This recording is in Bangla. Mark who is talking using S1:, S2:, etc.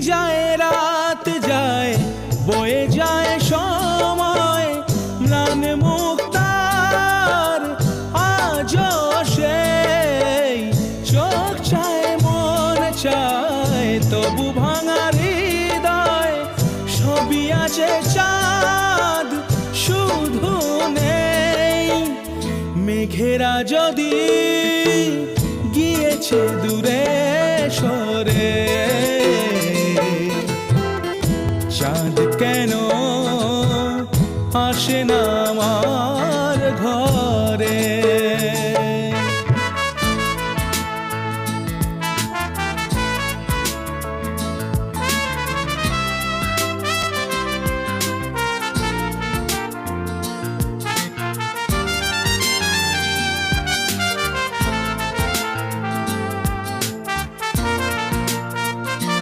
S1: যায় রাত যায়, বয়ে যায় সময়, ম্লান মুক্তার আজও সেই চোখ চায় মন চায়, তবু ভাঙা হৃদয় সবই আছে, চাঁদ শুধু নেই। মেঘেরা যদি গিয়েছে দূরে সরে,